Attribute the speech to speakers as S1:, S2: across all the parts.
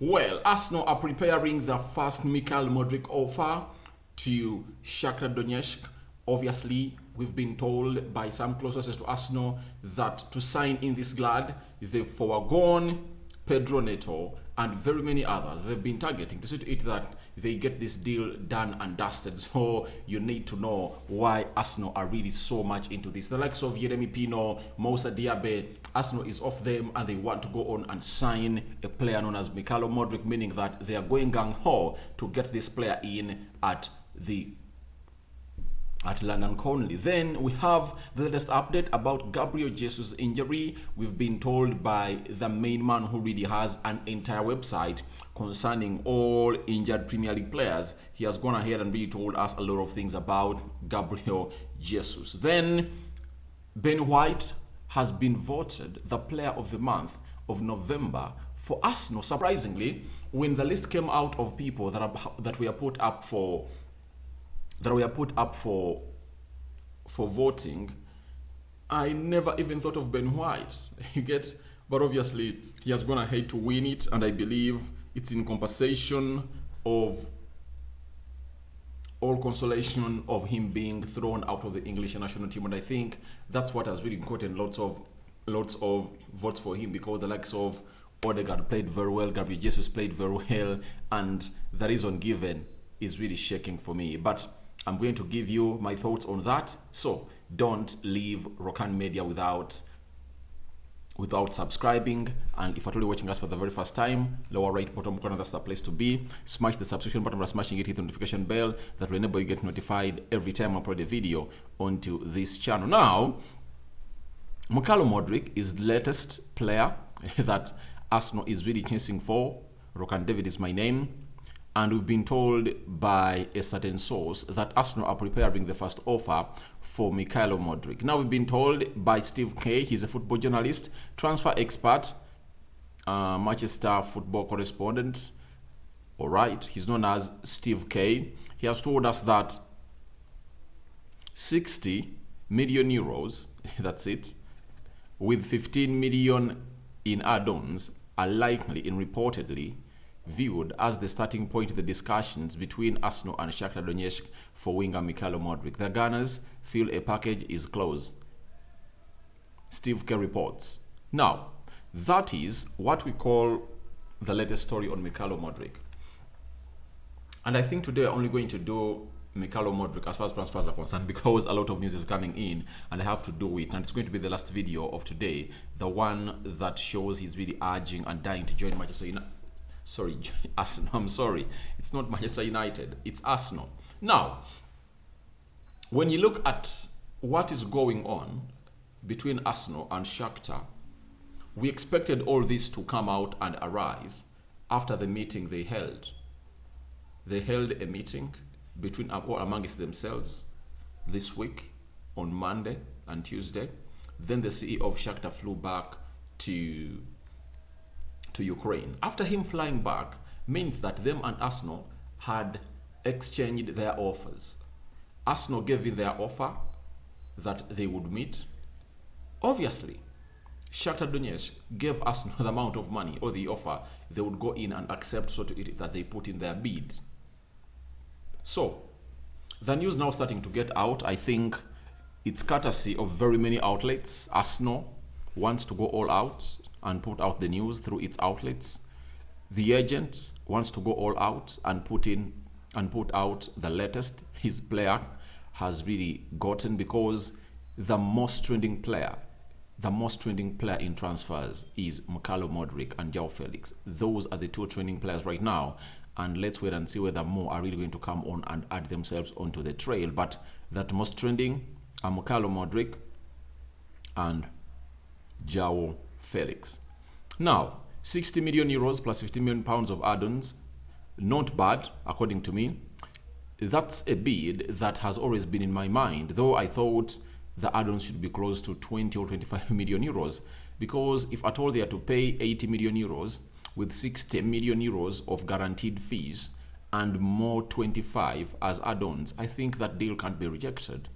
S1: Well, Arsenal are preparing the first Mikhail Mudryk offer to Shakhtar Donetsk. Obviously, we've been told by some closest to Arsenal that to sign in this lad, they've foregone Pedro Neto and very many others. They've been targeting to see to it that they get this deal done and dusted. So you need to know why Arsenal are really so much into this. The likes of Yeremi Pino, Moussa Diaby, Arsenal is off them and they want to go on and sign a player known as Mikhail Mudryk, meaning that they are going gung-ho to get this player in at London Conley. Then we have the latest update about Gabriel Jesus' injury. We've been told by the main man who really has an entire website concerning all injured Premier League players. He has gone ahead and really told us a lot of things about Gabriel Jesus. Then Ben White has been voted the player of the month of November for Arsenal. Surprisingly, when the list came out of people that were put up for voting, I never even thought of Ben White. You get, but obviously he has gone ahead to win it, and I believe it's in compensation of all consolation of him being thrown out of the English national team, and I think that's what has really gotten lots of votes for him, because the likes of Odegaard played very well, Gabriel Jesus played very well, and the reason given is really shaking for me. But I'm going to give you my thoughts on that, so don't leave Rokani Media without subscribing. And if you're only watching us for the very first time, lower right bottom corner, that's the place to be. Smash the subscription button by smashing it, hit the notification bell, that will enable you get notified every time I upload a video onto this channel. Now, Mikhail Mudryk is the latest player that Arsenal is really chasing for. Rokani David is my name. And we've been told by a certain source that Arsenal are preparing the first offer for Mikhail Mudryk. Now, we've been told by Steve Kay, he's a football journalist, transfer expert, Manchester football correspondent. All right, he's known as Steve Kay. He has told us that 60 million euros, that's it, with 15 million in add-ons are likely and reportedly viewed as the starting point of the discussions between Arsenal and Shakhtar Donetsk for winger Mikhail Mudryk. The Gunners feel a package is close, Steve Kerr reports. Now, that is what we call the latest story on Mikhail Mudryk. And I think today we're only going to do Mikhail Mudryk as far as transfers are concerned, because a lot of news is coming in and I have to do it, and it's going to be the last video of today, the one that shows he's really urging and dying to join Manchester United. Sorry, Arsenal. I'm sorry. It's not Manchester United. It's Arsenal. Now, when you look at what is going on between Arsenal and Shakhtar, we expected all this to come out and arise after the meeting they held. They held a meeting between or amongst themselves this week on Monday and Tuesday. Then the CEO of Shakhtar flew back to Ukraine. After him flying back means that them and Arsenal had exchanged their offers. Arsenal gave in their offer that they would meet. Obviously, Shakhtar Donetsk gave Arsenal the amount of money or the offer they would go in and accept, so to it that they put in their bid. So the news now starting to get out. I think it's courtesy of very many outlets. Arsenal wants to go all out and put out the news through its outlets. The agent wants to go all out and put out the latest his player has really gotten, because the most trending player in transfers is Mikhail Mudryk and João Felix. Those are the two trending players right now, and let's wait and see whether more are really going to come on and add themselves onto the trail. But that most trending are Mikhail Mudryk and João Felix. Now, 60 million euros plus 50 million pounds of add-ons, not bad according to me. That's a bid that has always been in my mind, though I thought the add-ons should be close to 20 or 25 million euros, because if at all they are to pay 80 million euros with 60 million euros of guaranteed fees and more 25 as add-ons, I think that deal can't be rejected.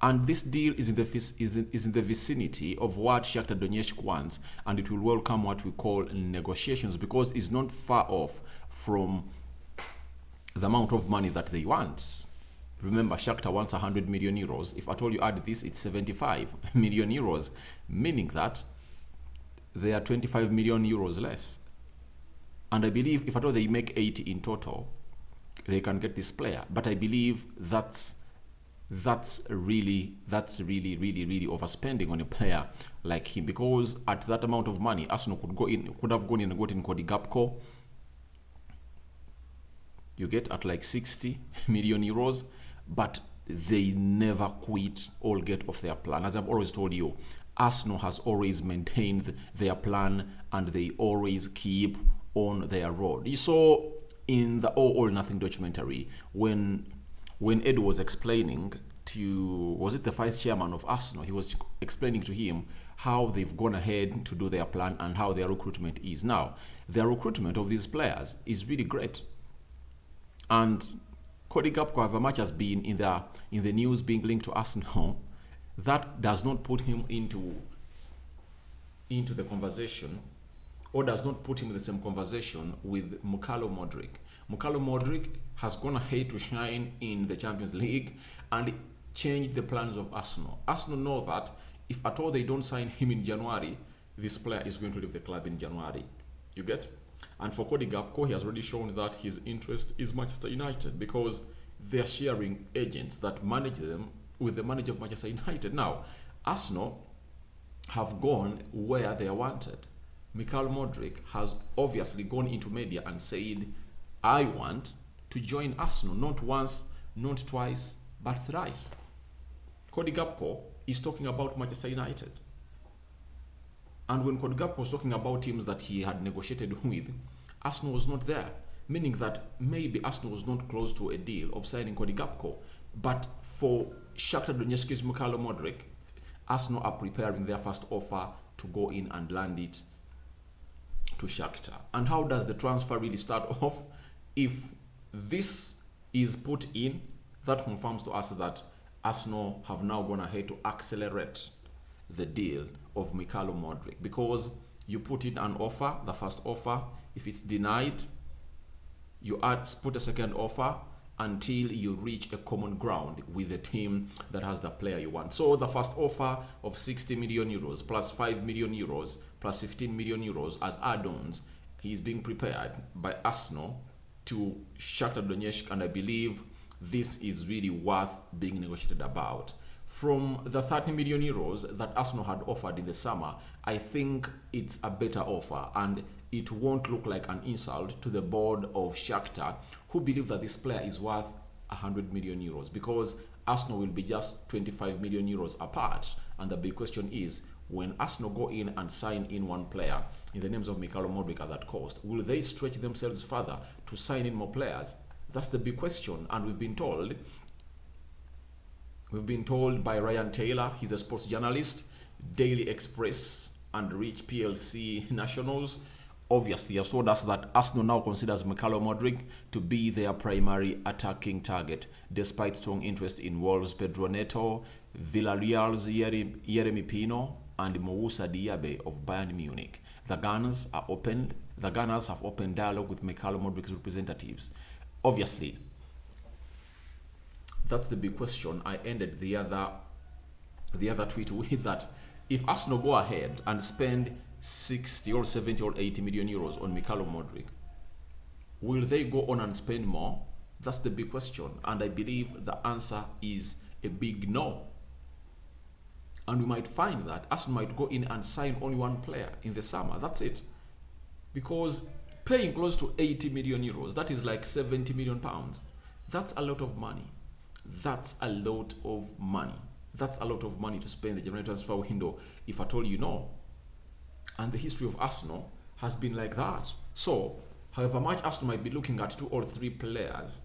S1: And this deal is in the vicinity of what Shakhtar Donetsk wants, and it will welcome what we call negotiations, because it's not far off from the amount of money that they want. Remember, Shakhtar wants 100 million euros. If at all you add this, it's 75 million euros, meaning that they are 25 million euros less. And I believe if at all they make 80 in total, they can get this player. But I believe that's really overspending on a player like him, because at that amount of money, Arsenal could have gone in and gotten Cody Gakpo. You get at like 60 million euros, but they never quit or get off their plan. As I've always told you, Arsenal has always maintained their plan and they always keep on their road. You saw in the All or Nothing documentary when Ed was explaining to, was it the vice chairman of Arsenal, he was explaining to him how they've gone ahead to do their plan and how their recruitment is. Now, their recruitment of these players is really great. And Cody Gakpo, however much has been in the news being linked to Arsenal, that does not put him into the conversation, or does not put him in the same conversation with Mudryk. Mudryk has gone ahead to shine in the Champions League and change the plans of Arsenal. Arsenal know that if at all they don't sign him in January, this player is going to leave the club in January. You get? And for Cody Gakpo, he has already shown that his interest is Manchester United, because they are sharing agents that manage them with the manager of Manchester United. Now, Arsenal have gone where they are wanted. Mudryk has obviously gone into media and said, I want to join Arsenal, not once, not twice, but thrice. Cody Gakpo is talking about Manchester United. And when Cody Gakpo was talking about teams that he had negotiated with, Arsenal was not there, meaning that maybe Arsenal was not close to a deal of signing Cody Gakpo. But for Shakhtar Donetsk's Mudryk, Arsenal are preparing their first offer to go in and land it to Shakhtar. And how does the transfer really start off? If this is put in, that confirms to us that Arsenal have now gone ahead to accelerate the deal of Mudryk, because you put in an offer, the first offer, if it's denied, you put a second offer until you reach a common ground with the team that has the player you want. So the first offer of 60 million euros plus 5 million euros plus 15 million euros as add-ons is being prepared by Arsenal to Shakhtar Donetsk, and I believe this is really worth being negotiated about. From the 30 million euros that Arsenal had offered in the summer, I think it's a better offer, and it won't look like an insult to the board of Shakhtar, who believe that this player is worth 100 million euros, because Arsenal will be just 25 million euros apart. And the big question is, when Arsenal go in and sign in one player in the names of Mudryk at that cost, will they stretch themselves further to sign in more players? That's the big question. And we've been told by Ryan Taylor, he's a sports journalist, Daily Express and Reach PLC Nationals, obviously has told us that Arsenal now considers Mudryk to be their primary attacking target, despite strong interest in Wolves' Pedro Neto, Villarreal's Yeremi Pino, and Moussa Diaby of Bayern Munich. The Gunners have opened dialogue with Mudryk's representatives. Obviously, that's the big question. I ended the other tweet with that. If Arsenal go ahead and spend 60 or 70 or 80 million euros on Mudryk, will they go on and spend more? That's the big question. And I believe the answer is a big no. And we might find that Arsenal might go in and sign only one player in the summer. That's it. Because paying close to 80 million euros, that is like 70 million pounds. That's a lot of money. That's a lot of money. That's a lot of money to spend the January transfer window, if at all you know. And the history of Arsenal has been like that. So, however much Arsenal might be looking at 2 or 3 players,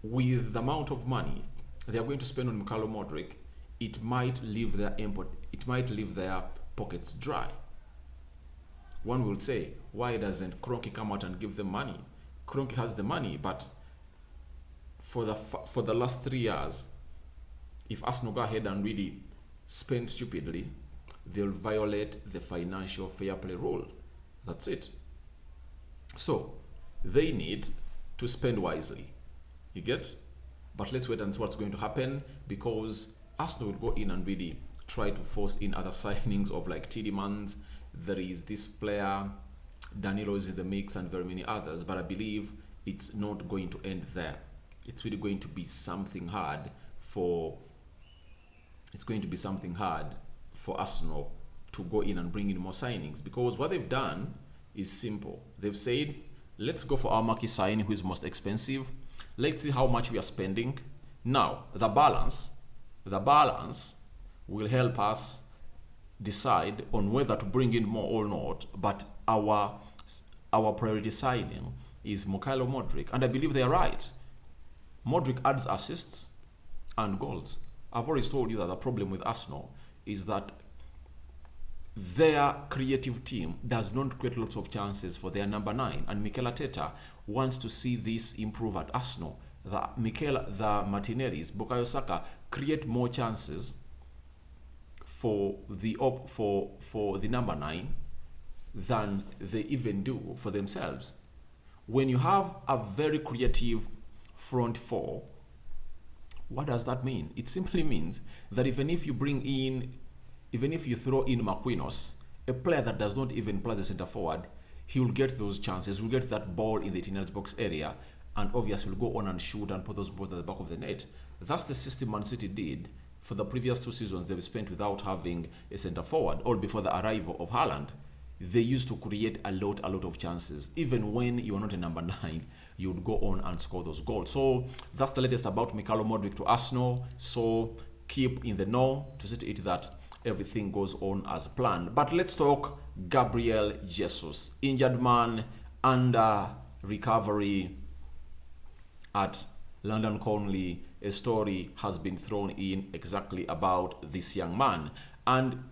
S1: with the amount of money they are going to spend on Mudryk, it might leave their pockets dry. One will say, why doesn't Kroenke come out and give them money? Kroenke has the money, but for the last 3 years, if Arsenal go ahead and really spend stupidly, they'll violate the financial fair play rule. That's it. So they need to spend wisely. You get? But let's wait and see what's going to happen, because Arsenal will go in and really try to force in other signings of like Tielemans. There is this player, Danilo is in the mix, and very many others. But I believe it's not going to end there. It's really going to be something hard for. It's going to be something hard for Arsenal to go in and bring in more signings, because what they've done is simple. They've said, let's go for our marquee signing, who is most expensive. Let's see how much we are spending. Now, the balance will help us decide on whether to bring in more or not. But our priority signing is Mudryk, and I believe they are right. Mudryk adds assists and goals. I've already told you that the problem with Arsenal is that their creative team does not create lots of chances for their number 9, and Mikel Arteta wants to see this improve at Arsenal. The Martinellis, Bukayo Saka create more chances for the number 9 than they even do for themselves. When you have a very creative front four, what does that mean? It simply means that even if you throw in Marquinhos, a player that does not even play the centre forward, he will get those chances, will get that ball in the 18 box area, and obviously will go on and shoot and put those balls at the back of the net. That's the system Man City did for the previous 2 seasons they've spent without having a centre forward, all before the arrival of Haaland. They used to create a lot of chances. Even when you are not a number 9, you would go on and score those goals. So that's the latest about Mykhailo Mudryk to Arsenal. So keep in the know to see to it that everything goes on as planned. But let's talk Gabriel Jesus. Injured man under recovery at London Colney. A story has been thrown in exactly about this young man. And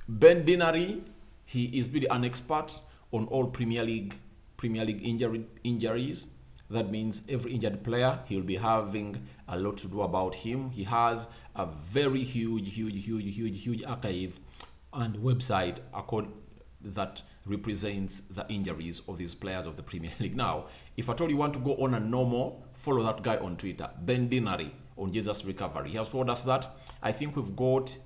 S1: Ben Dinnery, he is really an expert on all Premier League injuries. That means every injured player, he'll be having a lot to do about him. He has a very huge archive and website that represents the injuries of these players of the Premier League. Now, if at all you want to go on and know more, follow that guy on Twitter, Ben Dinnery, on Jesus Recovery. He has told us that I think we've got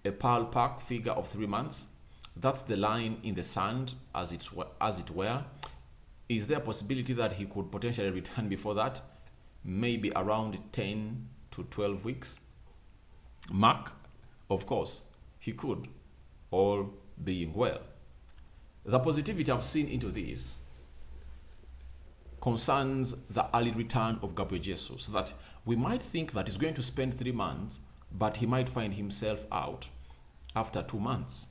S1: a Pearl Park figure of 3 months. That's the line in the sand, as it were. Is there a possibility that he could potentially return before that? Maybe around 10 to 12 weeks. Mark, of course, he could, all being well. The positivity I've seen into this concerns the early return of Gabriel Jesus, so that we might think that he's going to spend 3 months, but he might find himself out after 2 months.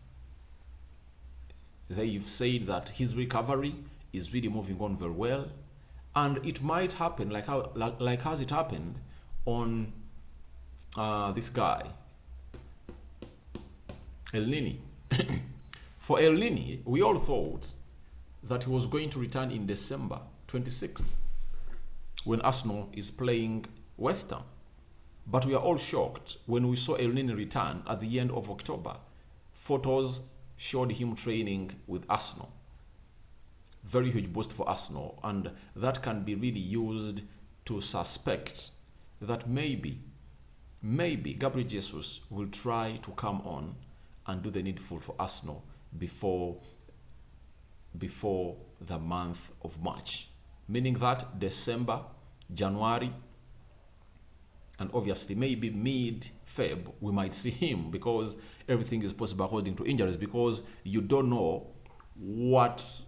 S1: They've said that his recovery is really moving on very well, and it might happen like as it happened on this guy El Nini. For El Nini, we all thought that he was going to return in December 26th when Arsenal is playing West Ham, but we are all shocked when we saw El Nini return at the end of October. Photos showed him training with Arsenal. Very huge boost for Arsenal, and that can be really used to suspect that maybe Gabriel Jesus will try to come on and do the needful for Arsenal before the month of March, meaning that December, January, and obviously maybe mid-Feb we might see him, because everything is possible according to injuries, because you don't know what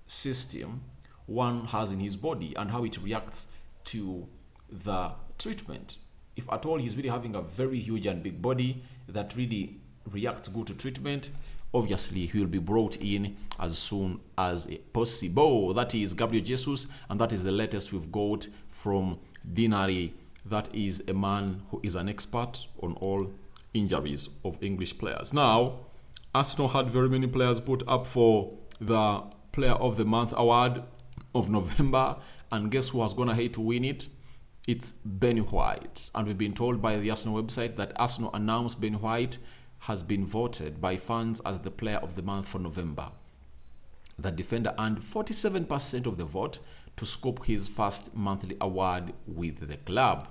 S1: system one has in his body and how it reacts to the treatment. If at all he's really having a very huge and big body that really reacts good to treatment, obviously he will be brought in as soon as possible. That is Gabriel Jesus, and that is the latest we've got from Dinnery. That is a man who is an expert on all injuries of English players. Now, Arsenal had very many players put up for the Player of the Month award of November, and guess who was going to hate to win it? It's Ben White. And we've been told by the Arsenal website that Arsenal announced Ben White has been voted by fans as the player of the month for November. The defender earned 47% of the vote to scoop his first monthly award with the club.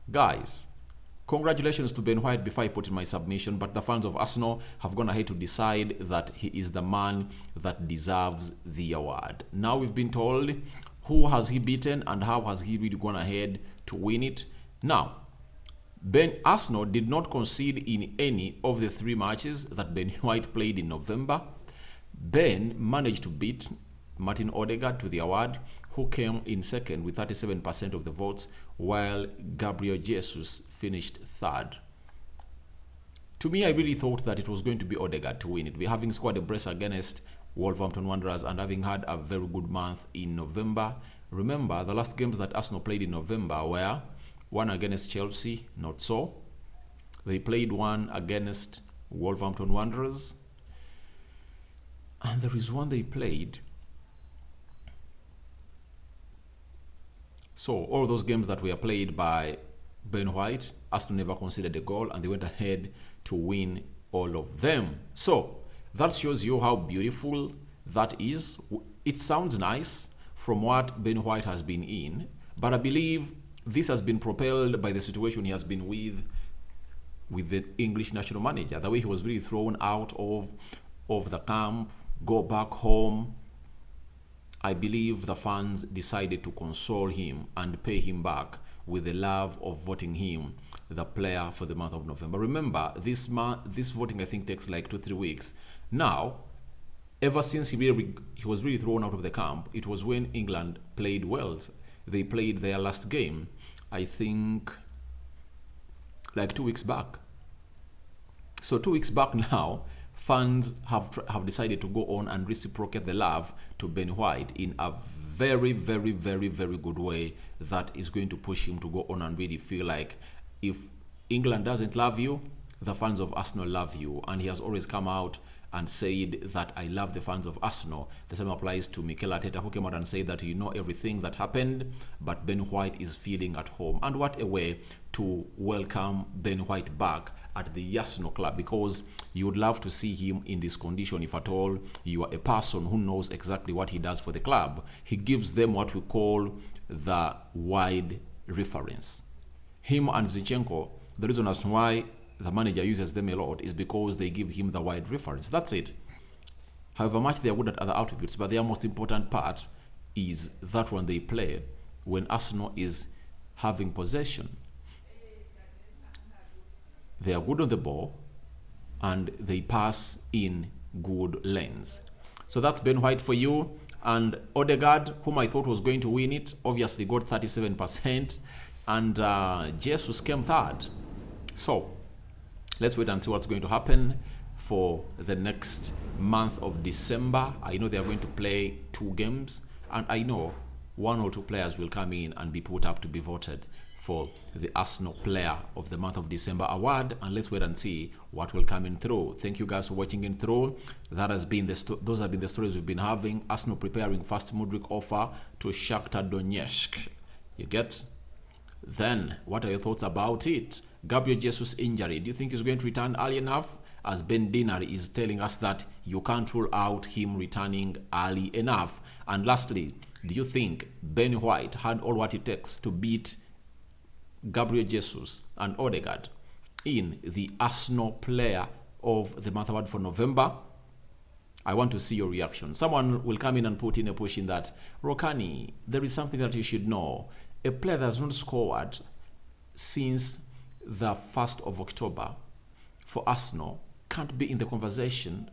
S1: Guys, congratulations to Ben White before I put in my submission, but the fans of Arsenal have gone ahead to decide that he is the man that deserves the award. Now we've been told who has he beaten and how has he really gone ahead to win it. Now, Arsenal did not concede in any of the 3 matches that Ben White played in November. Ben managed to beat Martin Odegaard to the award, who came in second with 37% of the votes, while Gabriel Jesus finished third. To me, I really thought that it was going to be Odegaard to win it. We having scored a brace against Wolverhampton Wanderers and having had a very good month in November. Remember, the last games that Arsenal played in November were one against Chelsea, not so. They played one against Wolverhampton Wanderers. And there is one they played. So all those games that were played by Ben White, Arsenal never conceded a goal and they went ahead to win all of them. So that shows you how beautiful that is. It sounds nice from what Ben White has been in, but I believe this has been propelled by the situation he has been with the English national manager. The way he was really thrown out of the camp, go back home. I believe the fans decided to console him and pay him back with the love of voting him the player for the month of November. Remember, this voting I think takes like 2-3 weeks. Now, ever since he was really thrown out of the camp, it was when England played well. They played their last game, I think, like 2 weeks back. So 2 weeks back now, fans have decided to go on and reciprocate the love to Ben White in a very, very, very, very good way that is going to push him to go on and really feel like if England doesn't love you, the fans of Arsenal love you. And he has always come out and said that I love the fans of Arsenal. The same applies to Mikel Arteta, who came out and said that you know everything that happened, but Ben White is feeling at home. And what a way to welcome Ben White back at the Arsenal club, because you would love to see him in this condition if at all you are a person who knows exactly what he does for the club. He gives them what we call the wide reference. Him and Zinchenko, the reason as to why the manager uses them a lot is because they give him the wide reference. That's it. However much they are good at other attributes, but their most important part is that one they play when Arsenal is having possession. They are good on the ball and they pass in good lanes. So that's Ben White for you. And Odegaard, whom I thought was going to win it, obviously got 37%, and Jesus came third. So let's wait and see what's going to happen for the next month of December. I know they are going to play 2 games, and I know 1 or 2 players will come in and be put up to be voted for the Arsenal Player of the Month of December award, and let's wait and see what will come in through. Thank you guys for watching in through. That has been those have been the stories we've been having. Arsenal preparing first Mudryk offer to Shakhtar Donetsk. You get? Then, what are your thoughts about it? Gabriel Jesus injury. Do you think he's going to return early enough? As Ben Dinnery is telling us that you can't rule out him returning early enough. And lastly, do you think Ben White had all what it takes to beat Gabriel Jesus and Odegaard in the Arsenal Player of the Month award for November? I want to see your reaction. Someone will come in and put in a push in that, Rokani, there is something that you should know. A player that has not scored since the 1st of October for Arsenal can't be in the conversation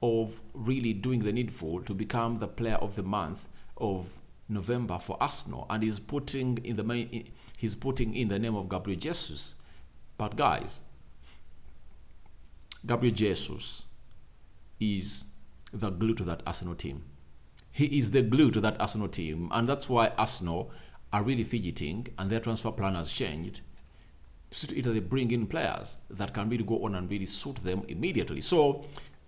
S1: of really doing the needful to become the player of the month of November for Arsenal, and he's putting in the name of Gabriel Jesus. But guys, Gabriel Jesus is the glue to that Arsenal team. He is the glue to that Arsenal team, and that's why Arsenal are really fidgeting, and their transfer plan has changed to either they bring in players that can really go on and really suit them immediately. So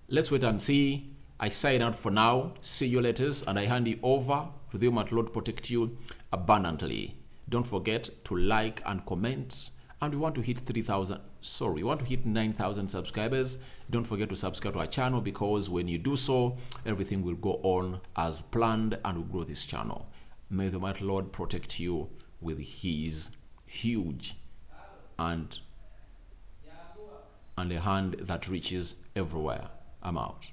S1: let's wait and see. I sign out for now. See you later, and I hand you over to the Lord protect you abundantly. Don't forget to like and comment. And we want to hit 9,000 subscribers. Don't forget to subscribe to our channel, because when you do so, everything will go on as planned and will grow this channel. May the Almighty Lord protect you with his huge and a hand that reaches everywhere. I'm out.